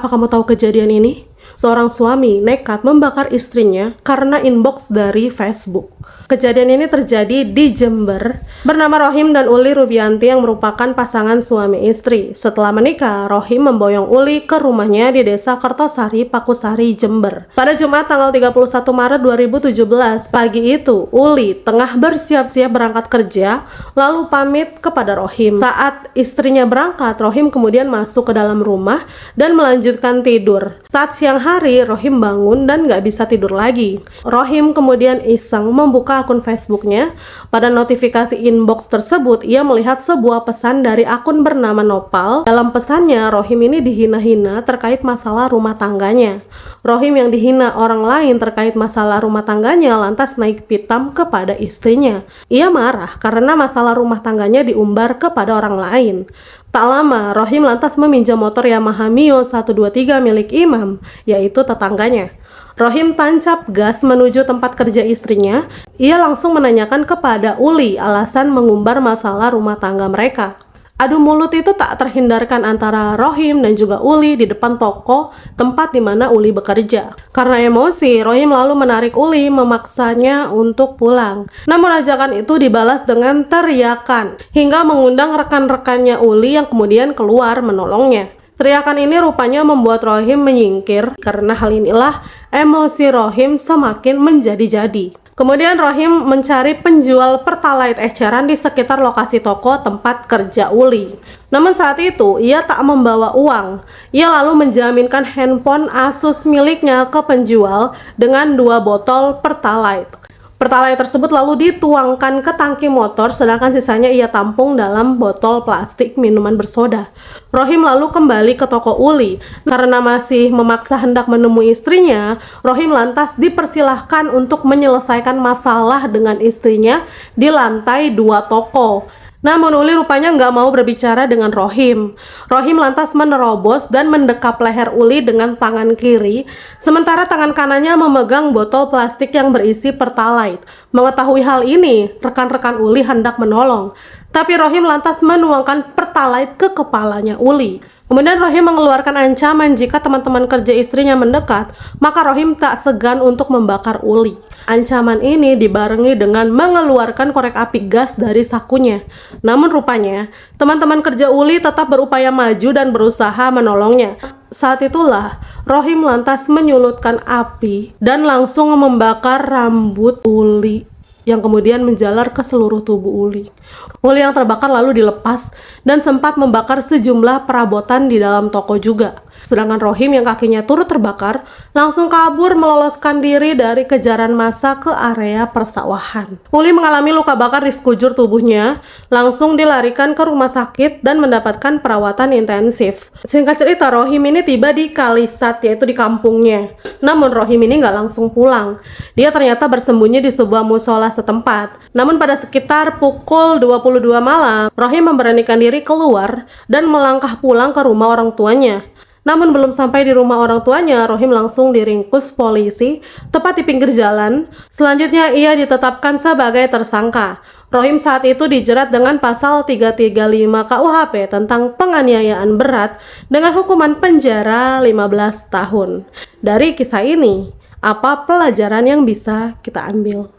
Apa kamu tahu kejadian ini? Seorang suami nekat membakar istrinya karena inbox dari Facebook. Kejadian ini terjadi di Jember, bernama Rohim dan Uli Rubianti yang merupakan pasangan suami istri. Setelah menikah, Rohim memboyong Uli ke rumahnya di Desa Kertosari, Pakusari, Jember. Pada Jumat tanggal 31 Maret 2017, pagi itu, Uli tengah bersiap-siap berangkat kerja, lalu pamit kepada Rohim. Saat istrinya berangkat, Rohim kemudian masuk ke dalam rumah dan melanjutkan tidur. Saat siang hari, Rohim bangun dan gak bisa tidur lagi. Rohim kemudian iseng membuka akun Facebooknya. Pada notifikasi inbox tersebut, ia melihat sebuah pesan dari akun bernama Nopal. Dalam pesannya, Rohim ini dihina-hina terkait masalah rumah tangganya. Rohim yang dihina orang lain terkait masalah rumah tangganya lantas naik pitam kepada istrinya. Ia marah karena masalah rumah tangganya diumbar kepada orang lain. Tak lama, Rohim lantas meminjam motor Yamaha Mio 123 milik Imam, yaitu tetangganya. Rohim tancap gas menuju tempat kerja istrinya. Ia langsung menanyakan kepada Uli alasan mengumbar masalah rumah tangga mereka. Adu mulut itu tak terhindarkan antara Rohim dan juga Uli di depan toko tempat di mana Uli bekerja. Karena emosi, Rohim lalu menarik Uli, memaksanya untuk pulang. Namun ajakan itu dibalas dengan teriakan hingga mengundang rekan-rekannya Uli yang kemudian keluar menolongnya. Teriakan ini rupanya membuat Rohim menyingkir. Karena hal inilah emosi Rohim semakin menjadi-jadi. Kemudian Rohim mencari penjual Pertalite eceran di sekitar lokasi toko tempat kerja Uli. Namun saat itu ia tak membawa uang. Ia lalu menjaminkan handphone Asus miliknya ke penjual dengan 2 botol Pertalite. Pertalite tersebut lalu dituangkan ke tangki motor, sedangkan sisanya ia tampung dalam botol plastik minuman bersoda. Rohim lalu kembali ke toko Uli. Karena masih memaksa hendak menemui istrinya, Rohim lantas dipersilahkan untuk menyelesaikan masalah dengan istrinya di lantai 2 toko. Namun Uli rupanya nggak mau berbicara dengan Rohim. Rohim lantas menerobos dan mendekap leher Uli dengan tangan kiri, sementara tangan kanannya memegang botol plastik yang berisi Pertalite. Mengetahui hal ini, rekan-rekan Uli hendak menolong, tapi Rohim lantas menuangkan Pertalite ke kepalanya Uli. Kemudian Rohim mengeluarkan ancaman jika teman-teman kerja istrinya mendekat, maka Rohim tak segan untuk membakar Uli. Ancaman ini dibarengi dengan mengeluarkan korek api gas dari sakunya. Namun rupanya, teman-teman kerja Uli tetap berupaya maju dan berusaha menolongnya. Saat itulah, Rohim lantas menyulutkan api dan langsung membakar rambut Uli, yang kemudian menjalar ke seluruh tubuh Uli. Uli yang terbakar lalu dilepas dan sempat membakar sejumlah perabotan di dalam toko juga. Sedangkan Rohim yang kakinya turut terbakar langsung kabur meloloskan diri dari kejaran massa ke area persawahan. Uli mengalami luka bakar di sekujur tubuhnya, langsung dilarikan ke rumah sakit dan mendapatkan perawatan intensif. Singkat cerita, Rohim ini tiba di Kalisat, yaitu di kampungnya. Namun Rohim ini nggak langsung pulang. Dia ternyata bersembunyi di sebuah musola setempat. Namun pada sekitar pukul 22 malam, Rohim memberanikan diri keluar dan melangkah pulang ke rumah orang tuanya. Namun belum sampai di rumah orang tuanya, Rohim langsung diringkus polisi tepat di pinggir jalan. Selanjutnya ia ditetapkan sebagai tersangka. Rohim saat itu dijerat dengan pasal 335 KUHP tentang penganiayaan berat dengan hukuman penjara 15 tahun. Dari kisah ini, apa pelajaran yang bisa kita ambil?